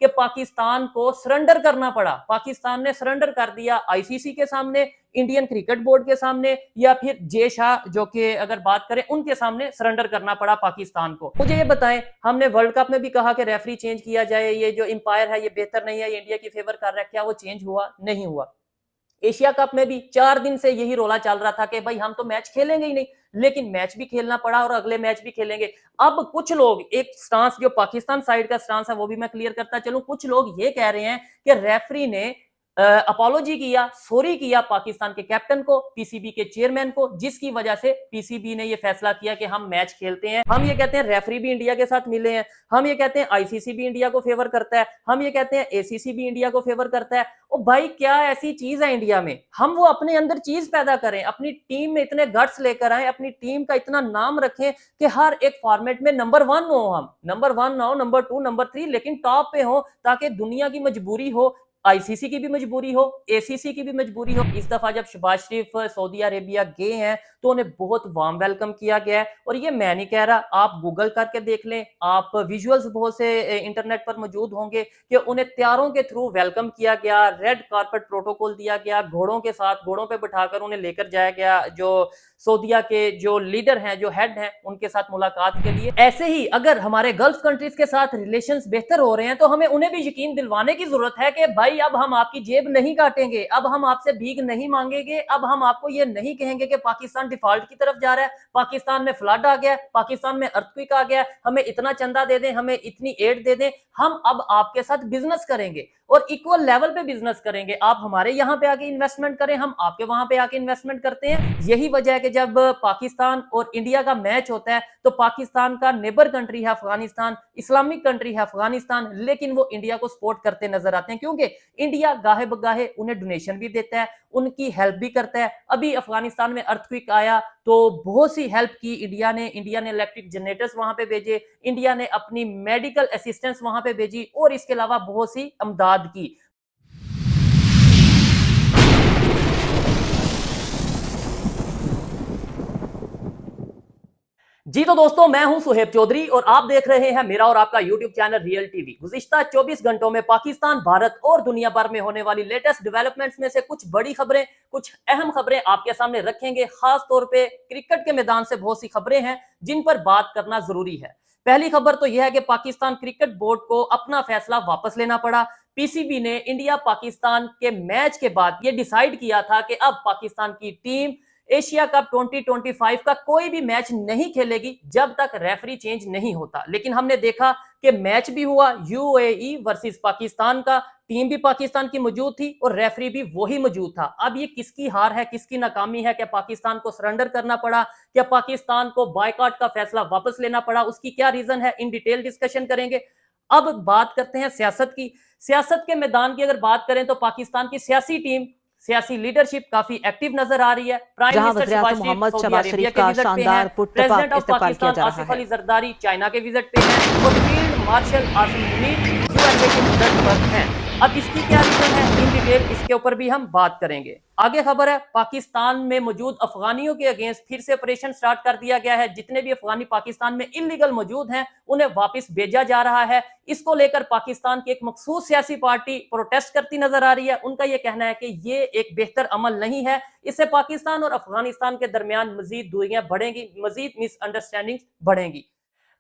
कि पाकिस्तान को सरेंडर करना पड़ा। पाकिस्तान ने सरेंडर कर दिया आईसीसी के सामने, इंडियन क्रिकेट बोर्ड के सामने, या फिर जे शाह जो कि अगर बात करें उनके सामने सरेंडर करना पड़ा पाकिस्तान को। मुझे ये बताएं, हमने वर्ल्ड कप में भी कहा कि रेफरी चेंज किया जाए, ये जो अंपायर है ये बेहतर नहीं है, ये इंडिया की फेवर कर रहा है, क्या वो चेंज हुआ? नहीं हुआ। एशिया कप में भी 4 दिन से यही रोला चल रहा था कि भाई हम तो मैच खेलेंगे ही नहीं, लेकिन मैच भी खेलना पड़ा और अगले मैच भी खेलेंगे। अब कुछ लोग, एक स्टांस जो पाकिस्तान साइड का स्टांस है वो भी मैं क्लियर करता चलूं, कुछ लोग ये कह रहे हैं कि रेफरी ने अपोलॉजी किया, सॉरी किया पाकिस्तान के कैप्टन को, पीसीबी के चेयरमैन को, जिसकी वजह से पीसीबी ने यह फैसला किया कि हम मैच खेलते हैं। हम ये कहते हैं रेफरी भी इंडिया के साथ मिले हैं, हम ये कहते हैं आईसीसी भी इंडिया को फेवर करता है, हम ये कहते हैं एसीसी भी इंडिया को फेवर करता है। ओ भाई, क्या ऐसी चीज है इंडिया में? हम वो अपने अंदर चीज पैदा करें, अपनी टीम में इतने गट्स लेकर आए, अपनी टीम का इतना नाम रखें कि हर एक फॉर्मेट में नंबर 1 हो। हम नंबर 1 ना हो, नंबर 2, नंबर 3, लेकिन टॉप पे हो, ताकि दुनिया की मजबूरी हो, आईसीसी की भी मजबूरी हो, एसीसी की भी मजबूरी हो। इस दफा जब शहबाज शरीफ सऊदी अरेबिया गए हैं तो उन्हें बहुत वार्म वेलकम किया गया है, और ये मैं नहीं कह रहा, आप गूगल करके देख लें, आप विजुअल्स बहुत से इंटरनेट पर मौजूद होंगे कि उन्हें त्यारों के थ्रू वेलकम किया गया, रेड कारपेट प्रोटोकॉल दिया गया, घोड़ों के साथ, घोड़ों पे बिठाकर उन्हें लेकर जाया गया जो सऊदीया के जो लीडर हैं, जो हेड हैं, उनके साथ मुलाकात के लिए। ऐसे ही अगर हमारे गल्फ कंट्रीज के साथ रिलेशंस बेहतर हो रहे हैं तो हमें उन्हें भी यकीन दिलवाने की जरूरत है कि भाई अब हम आपकी जेब नहीं काटेंगे, अब हम आपसे भीख नहीं मांगेंगे, अब हम आपको ये नहीं कहेंगे कि पाकिस्तान डिफॉल्ट की तरफ जा रहा है, पाकिस्तान में फ्लड आ गया, पाकिस्तान में अर्थक्वेक आ गया, हमें इतना चंदा दे दें, हमें इतनी एड दे दें, हम अब आपके साथ बिजनेस करेंगे और इक्वल लेवल पे बिजनेस करेंगे। आप हमारे यहाँ पे आके इन्वेस्टमेंट करें, हम आपके वहां पे आके इन्वेस्टमेंट करते हैं। यही वजह है कि जब पाकिस्तान और इंडिया का मैच होता है तो पाकिस्तान का नेबर कंट्री है अफगानिस्तान, इस्लामिक कंट्री है अफगानिस्तान, लेकिन वो इंडिया को सपोर्ट करते नजर आते हैं, क्योंकि इंडिया गाहे बगाहे उन्हें डोनेशन भी देता है, उनकी हेल्प भी करता है। अभी अफगानिस्तान में अर्थक्वेक आया तो बहुत सी हेल्प की इंडिया ने इलेक्ट्रिक जनरेटर्स वहां पे भेजे, इंडिया ने अपनी मेडिकल असिस्टेंस वहां पे भेजी, और इसके अलावा बहुत सी अमदाद की। जी तो दोस्तों, मैं हूं सुहेब चौधरी और आप देख रहे हैं मेरा और आपका यूट्यूब चैनल रियल टीवी। गुज़िश्ता 24 घंटों में पाकिस्तान, भारत और दुनिया भर में होने वाली लेटेस्ट डेवलपमेंट्स में से कुछ बड़ी खबरें, कुछ अहम खबरें आपके सामने रखेंगे। खास तौर पे क्रिकेट के मैदान से बहुत सी खबरें हैं जिन पर बात करना जरूरी है। पहली खबर तो यह है कि पाकिस्तान क्रिकेट बोर्ड को अपना फैसला वापस लेना पड़ा। पीसीबी ने इंडिया पाकिस्तान के मैच के बाद यह डिसाइड किया था कि अब पाकिस्तान की टीम एशिया कप 2025 का कोई भी मैच नहीं खेलेगी जब तक रेफरी चेंज नहीं होता। लेकिन हमने देखा कि मैच भी हुआ, यूएई वर्सेस पाकिस्तान का, टीम भी पाकिस्तान की मौजूद थी और रेफरी भी वही मौजूद था। अब ये किसकी हार है, किसकी नाकामी है? क्या पाकिस्तान को सरेंडर करना पड़ा? क्या पाकिस्तान को बायकॉट का फैसला वापस लेना पड़ा? उसकी क्या रीजन है, इन डिटेल डिस्कशन करेंगे। अब बात करते हैं सियासत की। सियासत के मैदान की अगर बात करें तो पाकिस्तान की सियासी टीम, सियासी लीडरशिप काफी एक्टिव नजर आ रही है। प्राइम मिनिस्टर शहबाज शरीफ सऊदी अरेबिया के विजिट पे हैं, president of Pakistan Asif Ali Zardari China के विजिट पे हैं, और field marshal Asim Munir USA के विजिट पर हैं। अब इसकी क्या रीजन है, इन डिटेल इसके ऊपर भी हम बात करेंगे। आगे खबर है, पाकिस्तान में मौजूद अफगानियों के अगेंस्ट फिर से ऑपरेशन स्टार्ट कर दिया गया है। जितने भी अफगानी पाकिस्तान में इलीगल मौजूद हैं उन्हें वापस भेजा जा रहा है। इसको लेकर पाकिस्तान की एक मखसूस सियासी पार्टी प्रोटेस्ट करती नजर आ रही है। उनका यह कहना है कि ये एक बेहतर अमल नहीं है, इससे पाकिस्तान और अफगानिस्तान के दरमियान मजीद दूरियां बढ़ेंगी, मजीद मिसअंडरस्टैंडिंग बढ़ेंगी।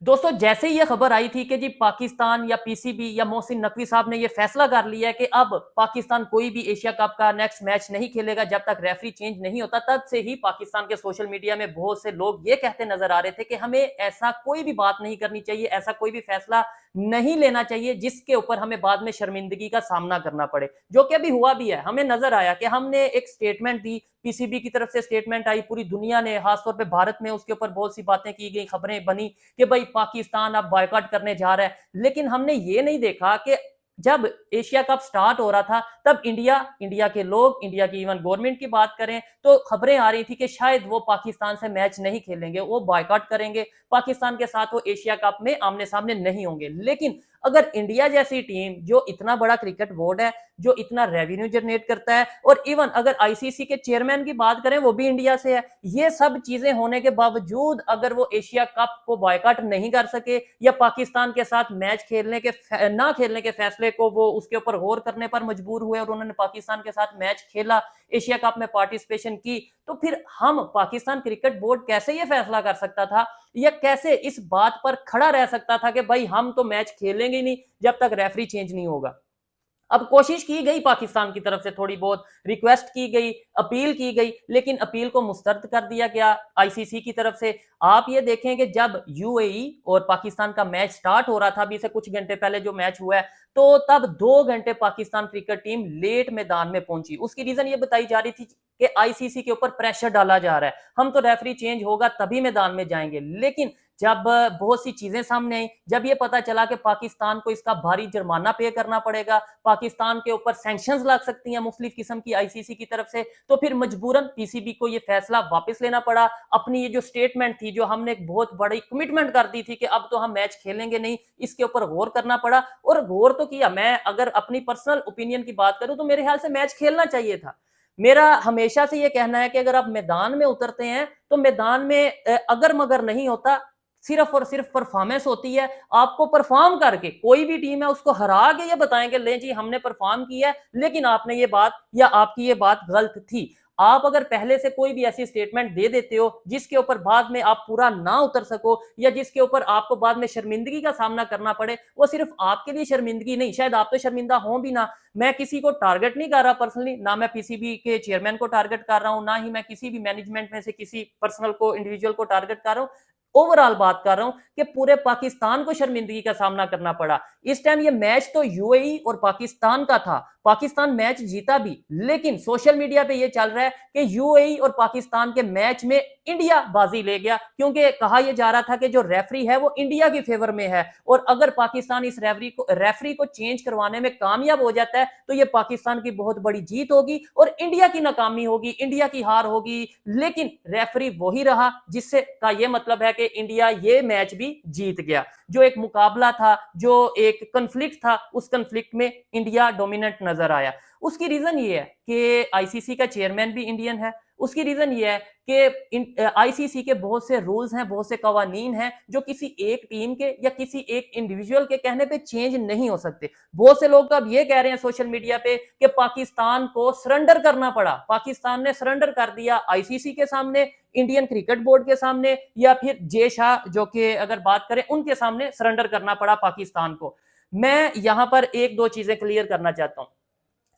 दोस्तों, जैसे ही यह खबर आई थी कि जी पाकिस्तान या पीसीबी या मोहसिन नकवी साहब ने यह फैसला कर लिया है कि अब पाकिस्तान कोई भी एशिया कप का नेक्स्ट मैच नहीं खेलेगा जब तक रेफरी चेंज नहीं होता, तब से ही पाकिस्तान के सोशल मीडिया में बहुत से लोग ये कहते नजर आ रहे थे कि हमें ऐसा कोई भी बात नहीं करनी चाहिए, ऐसा कोई भी फैसला नहीं लेना चाहिए जिसके ऊपर हमें बाद में शर्मिंदगी का सामना करना पड़े, जो कि अभी हुआ भी है। हमें नजर आया कि हमने एक स्टेटमेंट दी, पीसीबी की तरफ से स्टेटमेंट आई, पूरी दुनिया ने, खासतौर पे भारत में उसके ऊपर बहुत सी बातें की गई, खबरें बनी कि भाई पाकिस्तान अब बॉयकॉट करने जा रहा है। लेकिन हमने ये नहीं देखा कि जब एशिया कप स्टार्ट हो रहा था तब इंडिया के लोग, इंडिया की इवन गवर्नमेंट की बात करें तो खबरें आ रही थी कि शायद वो पाकिस्तान से मैच नहीं खेलेंगे, वो बॉयकॉट करेंगे, पाकिस्तान के साथ वो एशिया कप में आमने सामने नहीं होंगे। लेकिन अगर इंडिया जैसी टीम जो इतना बड़ा क्रिकेट बोर्ड है, जो इतना रेवेन्यू जनरेट करता है, और इवन अगर आईसीसी के चेयरमैन की बात करें वो भी इंडिया से है, ये सब चीजें होने के बावजूद अगर वो एशिया कप को बॉयकॉट नहीं कर सके या पाकिस्तान के साथ मैच ना खेलने के फैसले को वो उसके ऊपर गौर करने पर मजबूर हुए और उन्होंने पाकिस्तान के साथ मैच खेला, एशिया कप में पार्टिसिपेशन की, तो फिर हम पाकिस्तान क्रिकेट बोर्ड कैसे ये फैसला कर सकता था या कैसे इस बात पर खड़ा रह सकता था कि भाई हम तो मैच खेलेंगे नहीं जब तक रेफरी चेंज नहीं होगा। अब कोशिश की गई पाकिस्तान की तरफ से, थोड़ी बहुत रिक्वेस्ट की गई, अपील की गई, लेकिन अपील को मुस्तरद कर दिया गया आईसीसी की तरफ से। आप ये देखें कि जब यूएई और पाकिस्तान का मैच स्टार्ट हो रहा था, अभी से कुछ घंटे पहले जो मैच हुआ है, तो तब 2 घंटे पाकिस्तान क्रिकेट टीम लेट मैदान में पहुंची। उसकी रीजन ये बताई जा रही थी कि आईसीसी के ऊपर प्रेशर डाला जा रहा है, हम तो रेफरी चेंज होगा तभी मैदान में जाएंगे। लेकिन जब बहुत सी चीजें सामने आई, जब ये पता चला कि पाकिस्तान को इसका भारी जुर्माना पे करना पड़ेगा, पाकिस्तान के ऊपर सैंक्शंस लग सकती हैं मुख्तलिफ किस्म की आईसीसी की तरफ से, तो फिर मजबूरन पीसीबी को ये फैसला वापस लेना पड़ा। अपनी ये जो स्टेटमेंट थी, जो हमने एक बहुत बड़ी कमिटमेंट कर दी थी कि अब तो हम मैच खेलेंगे नहीं, इसके ऊपर गौर करना पड़ा और गौर तो किया। मैं अगर अपनी पर्सनल ओपिनियन की बात करूं तो मेरे ख्याल से मैच खेलना चाहिए था। मेरा हमेशा से ये कहना है कि अगर आप मैदान में उतरते हैं तो मैदान में अगर मगर नहीं होता, सिर्फ और सिर्फ परफॉर्मेंस होती है। आपको परफॉर्म करके कोई भी टीम है उसको हरा के ये बताएंगे ले जी हमने परफॉर्म किया है, लेकिन आपने ये बात या आपकी ये बात गलत थी। आप अगर पहले से कोई भी ऐसी स्टेटमेंट दे देते हो जिसके ऊपर बाद में आप पूरा ना उतर सको या जिसके ऊपर आपको बाद में शर्मिंदगी का सामना करना पड़े, वो सिर्फ आपके लिए शर्मिंदगी नहीं, शायद आप तो शर्मिंदा हो भी ना। मैं किसी को टारगेट नहीं कर रहा पर्सनली, ना मैं पीसीबी के चेयरमैन को टारगेट कर रहा हूं, ना ही मैं किसी भी मैनेजमेंट में से किसी पर्सनल को, इंडिविजुअल को टारगेट कर रहा हूं। ओवरऑल बात कर रहा हूं कि पूरे पाकिस्तान को शर्मिंदगी का सामना करना पड़ा। इस टाइम ये मैच तो यूएई और पाकिस्तान का था, पाकिस्तान मैच जीता भी, लेकिन सोशल मीडिया पे ये चल रहा है कि यूएई और पाकिस्तान के मैच में इंडिया बाजी ले गया, क्योंकि कहा यह जा रहा था कि जो रेफरी है वो इंडिया की फेवर में है और अगर पाकिस्तान इस रेफरी को चेंज करवाने में कामयाब हो जाता है तो ये पाकिस्तान की बहुत बड़ी जीत होगी और इंडिया की नाकामी होगी, इंडिया की हार होगी। लेकिन रेफरी वही रहा, जिससे का ये मतलब है कि इंडिया ये मैच भी जीत गया। जो एक मुकाबला था, जो एक कन्फ्लिक्ट था, उस कन्फ्लिक्ट में इंडिया डोमिनेंट नजर आया। उसकी रीजन ये है कि आईसीसी का चेयरमैन भी इंडियन है। उसकी रीजन ये है कि आईसीसी के बहुत से रूल्स हैं, बहुत से कवानीन हैं जो किसी एक टीम के या किसी एक इंडिविजुअल के कहने पे चेंज नहीं हो सकते। बहुत से लोग तो अब ये कह रहे हैं सोशल मीडिया पे कि पाकिस्तान को सरेंडर करना पड़ा, पाकिस्तान ने सरेंडर कर दिया आईसीसी के सामने, इंडियन क्रिकेट बोर्ड के सामने, या फिर जे शाह जो कि अगर बात करें उनके सामने सरेंडर करना पड़ा पाकिस्तान को। मैं यहां पर एक दो चीजें क्लियर करना चाहता हूं।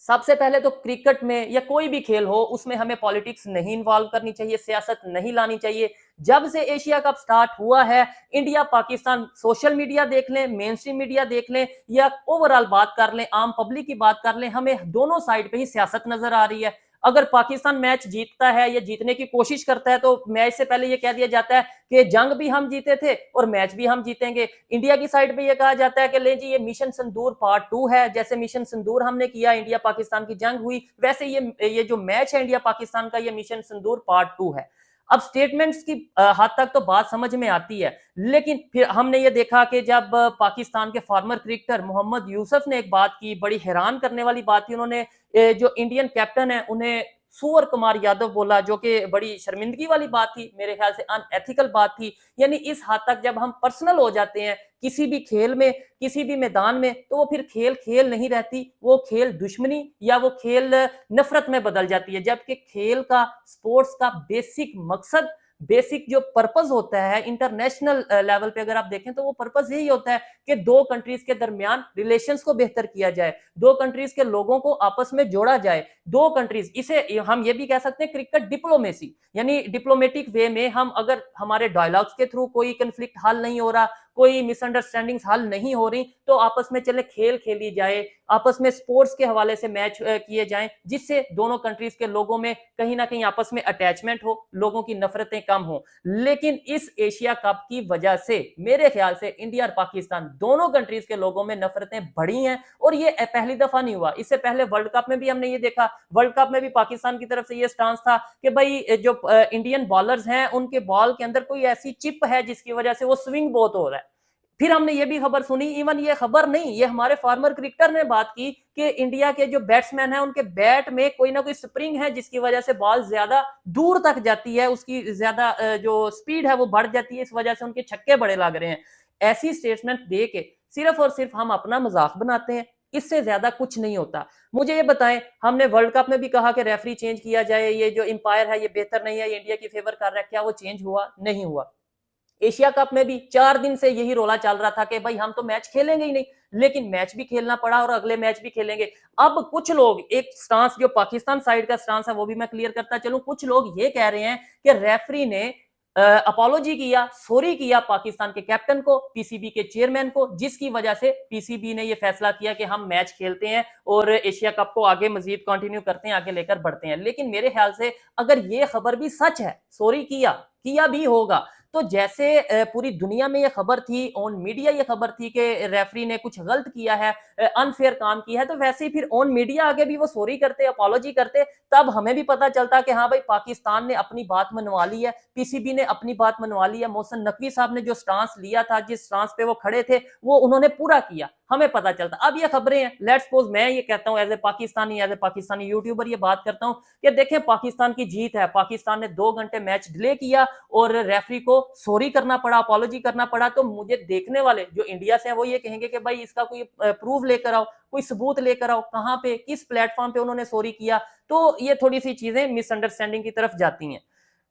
सबसे पहले तो क्रिकेट में या कोई भी खेल हो उसमें हमें पॉलिटिक्स नहीं इन्वॉल्व करनी चाहिए, सियासत नहीं लानी चाहिए। जब से एशिया कप स्टार्ट हुआ है, इंडिया पाकिस्तान, सोशल मीडिया देख लें, मेन स्ट्रीम मीडिया देख लें या ओवरऑल बात कर लें, आम पब्लिक की बात कर लें, हमें दोनों साइड पे ही सियासत नजर आ रही है। अगर पाकिस्तान मैच जीतता है या जीतने की कोशिश करता है तो मैच से पहले यह कह दिया जाता है कि जंग भी हम जीते थे और मैच भी हम जीतेंगे। इंडिया की साइड पे यह कहा जाता है कि ले जी ये मिशन सिंदूर पार्ट 2 है, जैसे मिशन सिंदूर हमने किया, इंडिया पाकिस्तान की जंग हुई, वैसे ये जो मैच है इंडिया पाकिस्तान का, ये मिशन सिंदूर पार्ट 2 है। अब स्टेटमेंट्स की हद तक तो बात समझ में आती है, लेकिन फिर हमने ये देखा कि जब पाकिस्तान के फॉर्मर क्रिकेटर मोहम्मद यूसुफ ने एक बात की, बड़ी हैरान करने वाली बात थी, उन्होंने जो इंडियन कैप्टन है उन्हें सूर्य कुमार यादव बोला, जो कि बड़ी शर्मिंदगी वाली बात थी, मेरे ख्याल से अनएथिकल बात थी। यानी इस हद तक जब हम पर्सनल हो जाते हैं किसी भी खेल में, किसी भी मैदान में, तो वो फिर खेल खेल नहीं रहती, वो खेल दुश्मनी या वो खेल नफरत में बदल जाती है। जबकि खेल का, स्पोर्ट्स का बेसिक मकसद, बेसिक जो पर्पस होता है इंटरनेशनल लेवल पे अगर आप देखें तो वो पर्पस यही होता है कि दो कंट्रीज के दरमियान रिलेशंस को बेहतर किया जाए, दो कंट्रीज के लोगों को आपस में जोड़ा जाए, दो कंट्रीज, इसे हम ये भी कह सकते हैं क्रिकेट डिप्लोमेसी, यानी डिप्लोमेटिक वे में हम अगर हमारे डायलॉग्स के थ्रू कोई कंफ्लिक्ट हल नहीं हो रहा, कोई मिसअंडरस्टैंडिंग्स हल नहीं हो रही, तो आपस में चले खेल खेली जाए, आपस में स्पोर्ट्स के हवाले से मैच किए जाएं, जिससे दोनों कंट्रीज के लोगों में कहीं ना कहीं आपस में अटैचमेंट हो, लोगों की नफरतें कम हो। लेकिन इस एशिया कप की वजह से मेरे ख्याल से इंडिया और पाकिस्तान दोनों कंट्रीज के लोगों में नफरतें बढ़ी हैं और ये पहली दफा नहीं हुआ। इससे पहले वर्ल्ड कप में भी हमने ये देखा, वर्ल्ड कप में भी पाकिस्तान की तरफ से ये स्टांस था कि भाई जो इंडियन बॉलर्स हैं उनके बॉल के अंदर कोई ऐसी चिप है जिसकी वजह से वो स्विंग बहुत हो रहा है। फिर हमने ये भी खबर सुनी, इवन ये खबर नहीं, ये हमारे फार्मर क्रिकेटर ने बात की कि इंडिया के जो बैट्समैन हैं उनके बैट में कोई ना कोई स्प्रिंग है जिसकी वजह से बॉल ज्यादा दूर तक जाती है, उसकी ज्यादा जो स्पीड है वो बढ़ जाती है, इस वजह से उनके छक्के बड़े लग रहे हैं। ऐसी स्टेटमेंट दे के सिर्फ और सिर्फ हम अपना मजाक बनाते हैं, इससे ज्यादा कुछ नहीं होता। मुझे ये बताएं, हमने वर्ल्ड कप में भी कहा कि रेफरी चेंज किया जाए, ये जो एम्पायर है ये बेहतर नहीं है, ये इंडिया की फेवर कर रहा है, क्या वो चेंज हुआ? नहीं हुआ। एशिया कप में भी 4 दिन से यही रोला चल रहा था कि भाई हम तो मैच खेलेंगे ही नहीं, लेकिन मैच भी खेलना पड़ा और अगले मैच भी खेलेंगे। अब कुछ लोग, एक स्टांस जो पाकिस्तान साइड का स्टांस है वो भी मैं क्लियर करता चलूं, कुछ लोग ये कह रहे हैं कि रेफरी ने अपोलॉजी किया, सॉरी किया पाकिस्तान के कैप्टन को, पीसीबी के चेयरमैन को, जिसकी वजह से पीसीबी ने यह फैसला किया कि हम मैच खेलते हैं और एशिया कप को आगे मजीद कंटिन्यू करते हैं, आगे लेकर बढ़ते हैं। लेकिन मेरे ख्याल से अगर ये खबर भी सच है, सॉरी किया भी होगा, तो जैसे पूरी दुनिया में ये खबर थी, ऑन मीडिया ये खबर थी कि रेफरी ने कुछ गलत किया है, अनफेयर काम किया है, तो वैसे ही फिर ऑन मीडिया आगे भी वो सॉरी करते, अपोलॉजी करते, तब हमें भी पता चलता कि हाँ भाई पाकिस्तान ने अपनी बात मनवा ली है, पीसीबी ने अपनी बात मनवा ली है, मोहसिन नकवी साहब ने जो स्टांस लिया था, जिस स्टांस पे वो खड़े थे, वो उन्होंने पूरा किया, हमें पता चलता। अब ये खबरें हैं, लेट्स सपोज मैं ये कहता हूं एज ए पाकिस्तानी यूट्यूबर ये बात करता हूं कि देखें पाकिस्तान की जीत है, पाकिस्तान ने 2 घंटे मैच डिले किया और रेफरी को सॉरी करना पड़ा, अपोलॉजी करना पड़ा, तो मुझे देखने वाले जो इंडिया से हैं वो ये कहेंगे कि भाई इसका कोई प्रूफ लेकर आओ, कोई सबूत लेकर आओ, कहां पे, किस प्लेटफॉर्म पे उन्होंने सॉरी किया। तो ये थोड़ी सी चीजें मिसअंडरस्टैंडिंग की तरफ जाती हैं।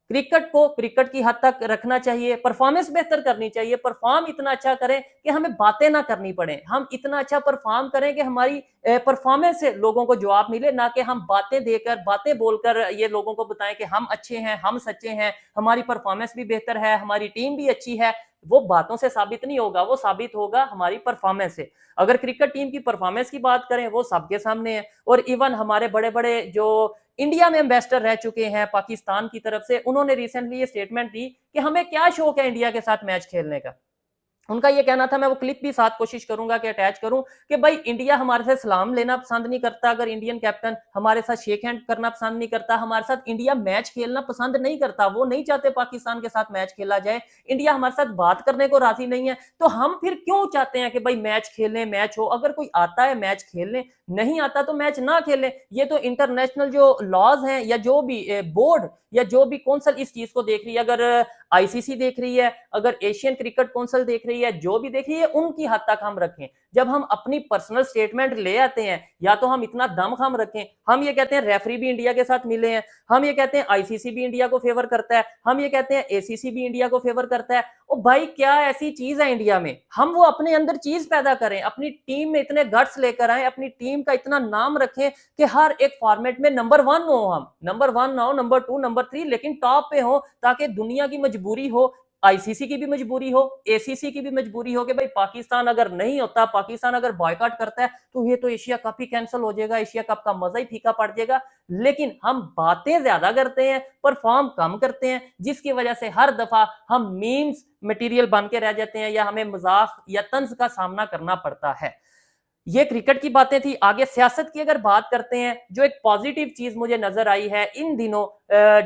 क्रिकेट को क्रिकेट की हद तक रखना चाहिए, परफॉर्मेंस बेहतर करनी चाहिए, परफॉर्म इतना अच्छा करें कि हमें बातें ना करनी पड़े, हम इतना अच्छा परफॉर्म करें कि हमारी परफॉर्मेंस से लोगों को जवाब मिले, ना कि हम बातें देकर, बातें बोलकर ये लोगों को बताएं कि हम अच्छे हैं, हम सच्चे हैं, हमारी परफॉर्मेंस भी बेहतर है, हमारी टीम भी अच्छी है। वो बातों से साबित नहीं होगा, वो साबित होगा हमारी परफॉर्मेंस से। अगर क्रिकेट टीम की परफॉर्मेंस की बात करें, वो सबके सामने है, और इवन हमारे बड़े बड़े जो इंडिया में एम्बेसडर रह चुके हैं पाकिस्तान की तरफ से, उन्होंने रिसेंटली ये स्टेटमेंट दी कि हमें क्या शौक है इंडिया के साथ मैच खेलने का। उनका ये कहना था, मैं वो क्लिप भी साथ कोशिश करूंगा कि अटैच करूं, कि भाई इंडिया हमारे से सलाम लेना पसंद नहीं करता, अगर इंडियन कैप्टन हमारे साथ शेक हैंड करना पसंद नहीं करता, हमारे साथ इंडिया मैच खेलना पसंद नहीं करता, वो नहीं चाहते पाकिस्तान के साथ मैच खेला जाए, इंडिया हमारे साथ बात करने को राजी नहीं है, तो हम फिर क्यों चाहते हैं कि भाई मैच खेलें, मैच हो। अगर कोई आता है मैच खेलने, नहीं आता तो मैच ना खेलें। ये तो इंटरनेशनल जो लॉज हैं या जो भी बोर्ड या जो भी कौंसिल इस चीज को देख रही है, अगर आईसीसी देख रही है, अगर एशियन क्रिकेट काउंसिल देख रही है, जो भी देख रही है, उनकी हद तक हम रखें। जब हम अपनी पर्सनल स्टेटमेंट ले आते हैं, या तो हम इतना दमखम रखें, हम ये कहते हैं रेफरी भी इंडिया के साथ मिले हैं, हम ये कहते हैं आईसीसी भी इंडिया को फेवर करता है, हम ये कहते हैं एसीसी भी इंडिया को फेवर करता है। ओ भाई, क्या ऐसी चीज है इंडिया में? हम वो अपने अंदर चीज पैदा करें, अपनी टीम में इतने गट्स लेकर आए, अपनी टीम का इतना नाम रखें कि हर एक फॉर्मेट में नंबर 1 हो, हम नंबर 1 ना हो, नंबर 2 नंबर 3, लेकिन टॉप पे हो, ताकि दुनिया की मजबूरी हो, आईसीसी की भी मजबूरी हो, एसीसी की भी मजबूरी हो कि भाई पाकिस्तान अगर नहीं होता, पाकिस्तान अगर बॉयकॉट करता है, तो ये तो एशिया कप ही कैंसिल हो जाएगा, एशिया कप का मजा ही फीका पड़ जाएगा। लेकिन हम बातें ज्यादा करते हैं, परफॉर्म कम करते हैं, जिसकी वजह से हर दफा हम मीम्स मटेरियल बन के रह जाते हैं, या हमें मजाक या तंज का सामना करना पड़ता है। ये क्रिकेट की बातें थी। आगे सियासत की अगर बात करते हैं, जो एक पॉजिटिव चीज मुझे नजर आई है, इन दिनों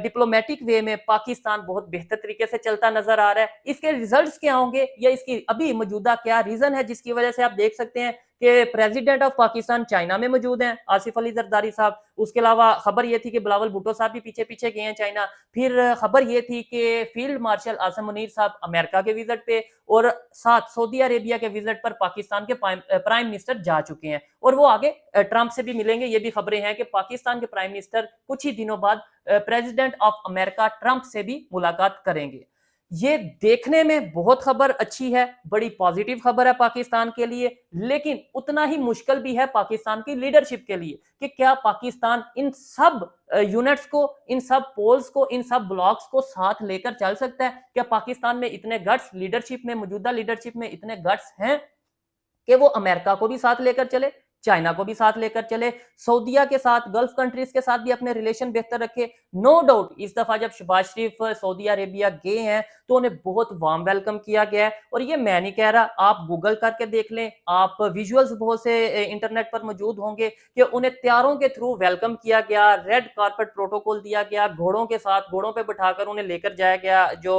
डिप्लोमेटिक वे में पाकिस्तान बहुत बेहतर तरीके से चलता नजर आ रहा है। इसके रिजल्ट्स क्या होंगे, या इसकी अभी मौजूदा क्या रीजन है जिसकी वजह से आप देख सकते हैं कि प्रेसिडेंट ऑफ पाकिस्तान चाइना में मौजूद हैं, आसिफ अली जरदारी साहब। उसके अलावा खबर यह थी कि बिलावल भुट्टो साहब भी पीछे पीछे गए हैं चाइना। फिर खबर यह थी कि फील्ड मार्शल आसिम मुनीर साहब अमेरिका के विजिट पे, और साथ सऊदी अरेबिया के विजिट पर पाकिस्तान के प्राइम मिनिस्टर जा चुके हैं, और वो आगे ट्रंप से भी मिलेंगे। ये भी खबरें हैं कि पाकिस्तान के प्राइम मिनिस्टर कुछ ही दिनों बाद प्रेसिडेंट ऑफ अमेरिका ट्रंप से भी मुलाकात करेंगे। ये देखने में बहुत खबर अच्छी है, बड़ी पॉजिटिव खबर है पाकिस्तान के लिए, लेकिन उतना ही मुश्किल भी है पाकिस्तान की लीडरशिप के लिए कि क्या पाकिस्तान इन सब यूनिट्स को, इन सब पोल्स को, इन सब ब्लॉक्स को साथ लेकर चल सकता है। क्या पाकिस्तान में इतने गट्स, लीडरशिप में, मौजूदा लीडरशिप में इतने गट्स हैं कि वो अमेरिका को भी साथ लेकर चले? चाइना को भी साथ लेकर चले, सऊदीया के साथ, गल्फ कंट्रीज के साथ भी अपने रिलेशन बेहतर रखे। नो डाउट इस दफा जब शहबाज शरीफ सऊदी अरेबिया गए हैं तो उन्हें बहुत वार्म वेलकम किया गया है। और ये मैं नहीं कह रहा, आप गूगल करके देख लें, आप विजुअल्स बहुत से इंटरनेट पर मौजूद होंगे कि उन्हें त्यारों के थ्रू वेलकम किया गया, रेड कारपेट प्रोटोकॉल दिया गया, घोड़ों के साथ, घोड़ों पे बिठाकर उन्हें लेकर जाया गया जो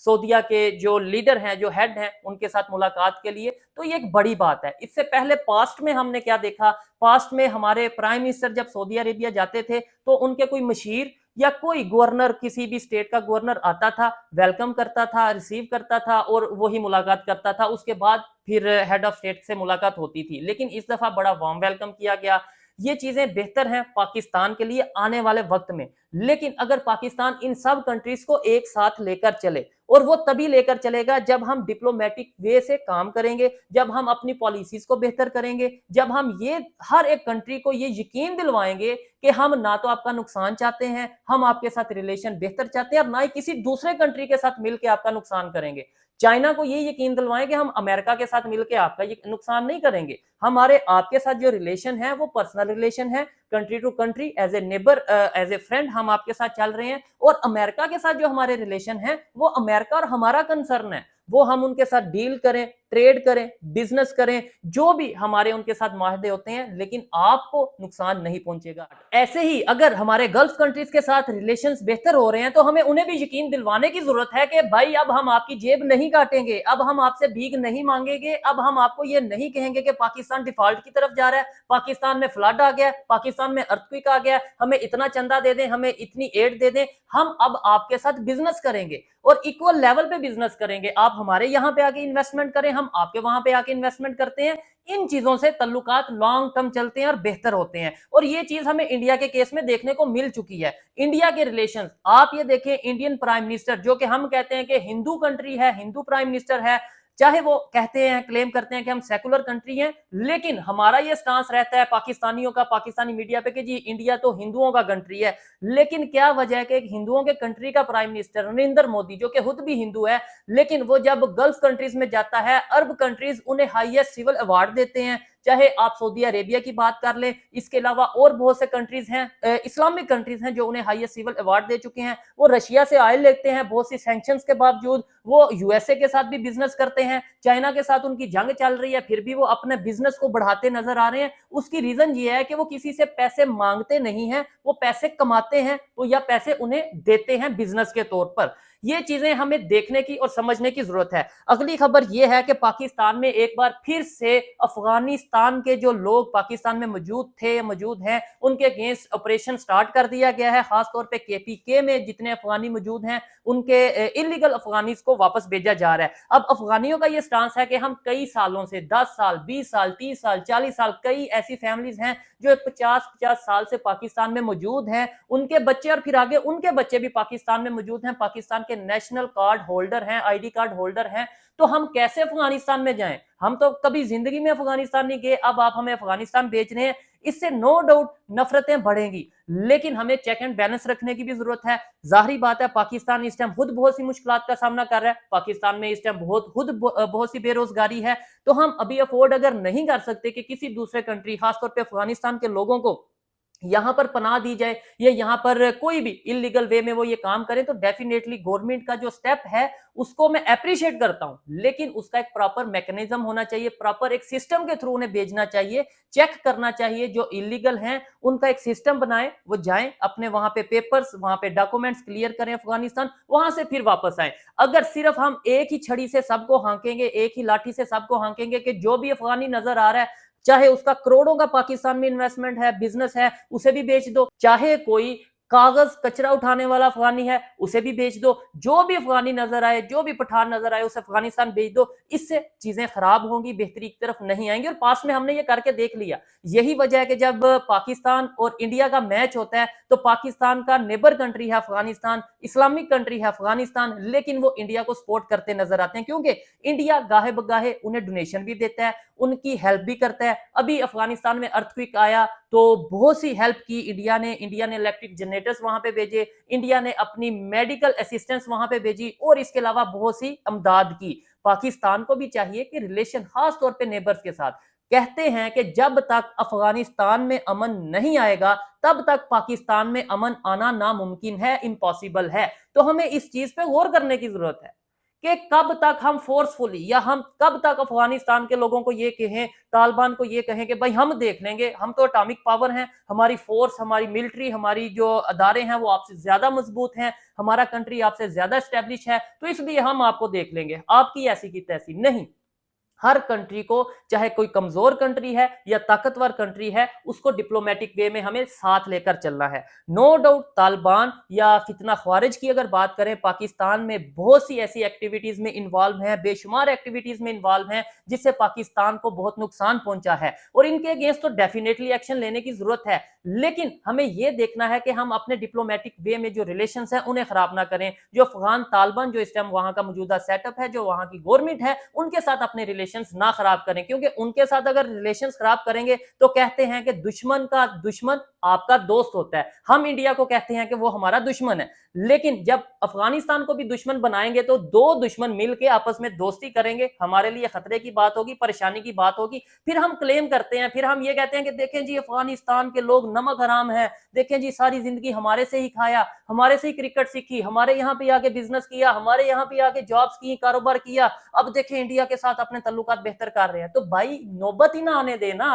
सऊदीया के जो लीडर हैं, जो हेड हैं, उनके साथ मुलाकात के लिए। तो ये एक बड़ी बात है। इससे पहले पास्ट में हमने क्या देखा, पास्ट में हमारे प्राइम मिनिस्टर जब सऊदी अरेबिया जाते थे तो उनके कोई मशीर या कोई गवर्नर, किसी भी स्टेट का गवर्नर आता था, वेलकम करता था, रिसीव करता था और वही मुलाकात करता था। उसके बाद फिर हेड ऑफ स्टेट से मुलाकात होती थी। लेकिन इस दफा बड़ा वार्म वेलकम किया गया। ये चीजें बेहतर हैं पाकिस्तान के लिए आने वाले वक्त में। लेकिन अगर पाकिस्तान इन सब कंट्रीज को एक साथ लेकर चले, और वो तभी लेकर चलेगा जब हम डिप्लोमेटिक वे से काम करेंगे, जब हम अपनी पॉलिसीज को बेहतर करेंगे, जब हम ये हर एक कंट्री को ये यकीन दिलवाएंगे कि हम ना तो आपका नुकसान चाहते हैं, हम आपके साथ रिलेशन बेहतर चाहते हैं, और ना ही किसी दूसरे कंट्री के साथ मिलकर आपका नुकसान करेंगे। चाइना को ये यकीन दिलवाएं कि हम अमेरिका के साथ मिलकर आपका ये नुकसान नहीं करेंगे। हमारे आपके साथ जो रिलेशन है वो पर्सनल रिलेशन है, country to country, as a neighbour, as a friend हम आपके साथ चल रहे हैं। और अमेरिका के साथ जो हमारे रिलेशन है वो अमेरिका और हमारा कंसर्न है, वो हम उनके साथ डील करें, ट्रेड करें, बिजनेस करें, जो भी हमारे उनके साथ माहदे होते हैं, लेकिन आपको नुकसान नहीं पहुंचेगा। ऐसे ही अगर हमारे गल्फ कंट्रीज के साथ रिलेशंस बेहतर हो रहे हैं तो हमें उन्हें भी यकीन दिलवाने की जरूरत है कि भाई अब हम आपकी जेब नहीं काटेंगे, अब हम आपसे भीख नहीं मांगेंगे, अब हम आपको ये नहीं कहेंगे कि पाकिस्तान डिफॉल्ट की तरफ जा रहा है, पाकिस्तान में फ्लड आ गया, पाकिस्तान में अर्थक्वेक आ गया, हमें इतना चंदा दे दें, हमें इतनी एड दे दें। हम अब आपके साथ बिजनेस करेंगे और इक्वल लेवल पे बिजनेस करेंगे। आप हमारे यहां पे आके इन्वेस्टमेंट करें, हम आपके वहां पे आके इन्वेस्टमेंट करते हैं। इन चीजों से तल्लुकात लॉन्ग टर्म चलते हैं और बेहतर होते हैं। और ये चीज हमें इंडिया के केस में देखने को मिल चुकी है। इंडिया के रिलेशंस आप ये देखें, इंडियन प्राइम मिनिस्टर जो कि हम कहते हैं कि हिंदू कंट्री है, हिंदू प्राइम मिनिस्टर है, चाहे वो कहते हैं, क्लेम करते हैं कि हम सेकुलर कंट्री हैं, लेकिन हमारा ये स्टांस रहता है पाकिस्तानियों का, पाकिस्तानी मीडिया पे, कि जी इंडिया तो हिंदुओं का कंट्री है। लेकिन क्या वजह है कि हिंदुओं के कंट्री का प्राइम मिनिस्टर नरेंद्र मोदी, जो कि खुद भी हिंदू है, लेकिन वो जब गल्फ कंट्रीज में जाता है, अरब कंट्रीज उन्हें हाईएस्ट सिविल अवार्ड देते हैं। चाहे आप सऊदी अरेबिया की बात कर लें, इसके अलावा और बहुत से कंट्रीज हैं, इस्लामिक कंट्रीज हैं जो उन्हें हाईएस्ट सिविल अवार्ड दे चुके हैं। वो रशिया से ऑयल लेते हैं, बहुत सी सैंक्शंस के बावजूद वो यूएसए के साथ भी बिजनेस करते हैं, चाइना के साथ उनकी जंग चल रही है, फिर भी वो अपने बिजनेस को बढ़ाते नजर आ रहे हैं। उसकी रीजन ये है कि वो किसी से पैसे मांगते नहीं हैं, वो पैसे कमाते हैं, वो या पैसे उन्हें देते हैं बिजनेस के तौर पर। ये चीजें हमें देखने की और समझने की जरूरत है। अगली खबर यह है कि पाकिस्तान में एक बार फिर से अफगानिस्तान के जो लोग पाकिस्तान में मौजूद थे, मौजूद हैं, उनके अगेंस्ट ऑपरेशन स्टार्ट कर दिया गया है। खासतौर पे केपीके में जितने अफगानी मौजूद हैं उनके इलीगल अफगानीज को वापस भेजा जा रहा है। अब अफगानियों का ये स्टांस है कि हम कई सालों से, 10 साल, 20 साल, 30 साल, 40 साल, कई ऐसी फैमिलीज हैं जो 50-50 साल से पाकिस्तान में मौजूद हैं, उनके बच्चे और फिर आगे उनके बच्चे भी पाकिस्तान में मौजूद हैं, पाकिस्तान के नेशनल कार्ड होल्डर हैं, आईडी कार्ड होल्डर हैं। तो हम कैसे अफगानिस्तान में जाएं? हम तो कभी जिंदगी में अफगानिस्तान नहीं गए, अब आप हमें अफगानिस्तान बेच रहे हैं। इससे नो डाउट नफरतें बढ़ेंगी, लेकिन हमें चेक एंड बैलेंस रखने की भी जरूरत है। जाहिर बात है पाकिस्तान इस टाइम खुद बहुत सी मुश्किलात का सामना कर रहा है, पाकिस्तान में इस टाइम बहुत सी बेरोजगारी है। तो हम अभी अफोर्ड अगर नहीं कर सकते कि किसी दूसरे कंट्री, खासतौर पर अफगानिस्तान के लोगों को यहां पर पनाह दी जाए या यहां पर कोई भी इलीगल वे में वो ये काम करें, तो डेफिनेटली गवर्नमेंट का जो स्टेप है उसको मैं अप्रिशिएट करता हूं, लेकिन उसका एक प्रॉपर मैकेनिज्म होना चाहिए, प्रॉपर एक सिस्टम के थ्रू उन्हें भेजना चाहिए, चेक करना चाहिए। जो इलीगल हैं उनका एक सिस्टम बनाए, वो जाएं अपने वहां पे पेपर्स, वहां पे डॉक्यूमेंट्स क्लियर करें अफगानिस्तान, वहां से फिर वापस आए। अगर सिर्फ हम एक ही छड़ी से सबको हांकेंगे, एक ही लाठी से सबको हांकेंगे कि जो भी अफगानी नजर आ रहा है, चाहे उसका करोड़ों का पाकिस्तान में इन्वेस्टमेंट है, बिजनेस है, उसे भी बेच दो, चाहे कोई कागज कचरा उठाने वाला अफगानी है उसे भी बेच दो, जो भी अफगानी नजर आए, जो भी पठान नजर आए उसे अफगानिस्तान बेच दो। इससे चीजें खराब होंगी, बेहतरी की तरफ नहीं आएंगी। और पास में हमने ये करके देख लिया। यही वजह है कि जब पाकिस्तान और इंडिया का मैच होता है तो पाकिस्तान का नेबर कंट्री है अफगानिस्तान, इस्लामिक कंट्री है अफगानिस्तान, लेकिन वो इंडिया को सपोर्ट करते नजर आते हैं, क्योंकि इंडिया गाहे बगाहे उन्हें डोनेशन भी देता है, उनकी हेल्प भी करता है। अभी अफगानिस्तान में अर्थक्वेक आया तो बहुत सी हेल्प की इंडिया ने इलेक्ट्रिक जनरेटर्स वहां पे भेजे, इंडिया ने अपनी मेडिकल असिस्टेंस वहां पे भेजी, और इसके अलावा बहुत सी अमदाद की। पाकिस्तान को भी चाहिए कि रिलेशन खास तौर पे नेबर्स के साथ कहते हैं कि जब तक अफगानिस्तान में अमन नहीं आएगा तब तक पाकिस्तान में अमन आना नामुमकिन है, इम्पॉसिबल है। तो हमें इस चीज पे गौर करने की जरूरत है कि कब तक हम फोर्सफुली या हम कब तक अफगानिस्तान के लोगों को ये कहें, तालिबान को ये कहें कि भाई हम देख लेंगे, हम तो एटॉमिक पावर हैं, हमारी फोर्स, हमारी मिलिट्री, हमारी जो अदारे हैं वो आपसे ज्यादा मजबूत हैं, हमारा कंट्री आपसे ज्यादा स्टैब्लिश है, तो इसलिए हम आपको देख लेंगे, आपकी ऐसी की तैसी नहीं। हर कंट्री को, चाहे कोई कमजोर कंट्री है या ताकतवर कंट्री है, उसको डिप्लोमेटिक वे में हमें साथ लेकर चलना है। नो डाउट तालिबान या फितना ख्वारिज की अगर बात करें, पाकिस्तान में बहुत सी ऐसी एक्टिविटीज में इन्वॉल्व हैं, बेशुमार एक्टिविटीज में इन्वॉल्व हैं जिससे पाकिस्तान को बहुत नुकसान पहुंचा है और इनके अगेंस्ट तो डेफिनेटली एक्शन लेने की जरूरत है। लेकिन हमें यह देखना है कि हम अपने डिप्लोमेटिक वे में जो रिलेशंस हैं उन्हें खराब ना करें। जो अफगान तालिबान जो इस टाइम वहां का मौजूदा सेटअप है, जो वहां की गवर्नमेंट है, उनके साथ अपने रिलेशंस ना खराब करें, क्योंकि उनके साथ अगर रिलेशंस खराब करेंगे तो कहते हैं कि दुश्मन का दुश्मन आपका दोस्त होता है। हम इंडिया को कहते हैं कि वो हमारा दुश्मन है, लेकिन जब अफगानिस्तान को भी दुश्मन बनाएंगे तो दो दुश्मन मिलकर आपस में दोस्ती करेंगे, हमारे लिए खतरे की बात होगी, परेशानी की बात होगी। फिर हम क्लेम करते हैं, फिर हम ये कहते हैं कि देखें जी अफगानिस्तान के लोग नमक हराम है, देखें जी सारी जिंदगी हमारे से ही खाया, हमारे से ही क्रिकेट सीखी, हमारे यहाँ पे आके बिजनेस किया, हमारे यहाँ पे आके जॉब्स की, कारोबार किया, अब देखें इंडिया के साथ अपने तल्लुकात बेहतर कर रहे हैं। तो भाई नौबत ही ना आने देना,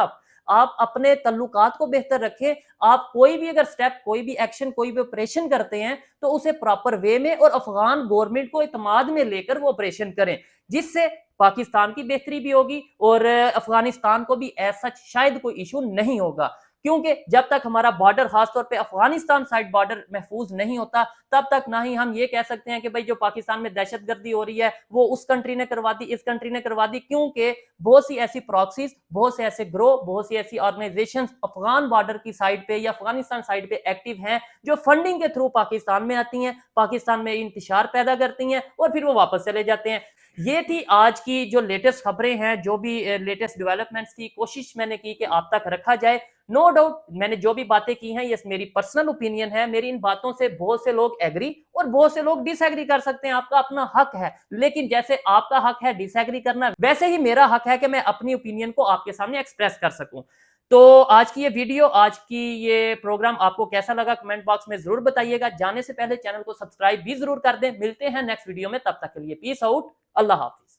आप अपने तल्लुकात को बेहतर रखें। आप कोई भी अगर स्टेप, कोई भी एक्शन, कोई भी ऑपरेशन करते हैं तो उसे प्रॉपर वे में और अफगान गवर्नमेंट को इत्मीनान में लेकर वो ऑपरेशन करें, जिससे पाकिस्तान की बेहतरी भी होगी और अफगानिस्तान को भी ऐसा शायद कोई इशू नहीं होगा। क्योंकि जब तक हमारा बॉर्डर, खासतौर पे अफगानिस्तान साइड बॉर्डर महफूज नहीं होता, तब तक ना ही हम ये कह सकते हैं कि भाई जो पाकिस्तान में दहशतगर्दी हो रही है वो उस कंट्री ने करवा दी, इस कंट्री ने करवा दी, क्योंकि बहुत सी ऐसी प्रॉक्सीज, बहुत से ऐसे ग्रोह, बहुत सी ऐसी ऑर्गेनाइजेशंस अफगान बॉर्डर की साइड पे या अफगानिस्तान साइड पे एक्टिव हैं, जो फंडिंग के थ्रू पाकिस्तान में आती हैं, पाकिस्तान में इंतशार पैदा करती हैं और फिर वो वापस चले जाते हैं। ये थी आज की जो लेटेस्ट खबरें हैं, जो भी लेटेस्ट डेवलपमेंट्स थी, कोशिश मैंने की कि आप तक रखा जाए। नो डाउट मैंने जो भी बातें की हैं ये मेरी पर्सनल ओपिनियन है, मेरी इन बातों से बहुत से लोग एग्री और बहुत से लोग डिसएग्री कर सकते हैं, आपका अपना हक है। लेकिन जैसे आपका हक है डिसएग्री करना, वैसे ही मेरा हक है कि मैं अपनी ओपिनियन को आपके सामने एक्सप्रेस कर सकूं। तो आज की ये वीडियो, आज की ये प्रोग्राम आपको कैसा लगा कमेंट बॉक्स में जरूर बताइएगा। जाने से पहले चैनल को सब्सक्राइब भी जरूर कर दें। मिलते हैं नेक्स्ट वीडियो में, तब तक के लिए पीस आउट, अल्लाह हाफिज।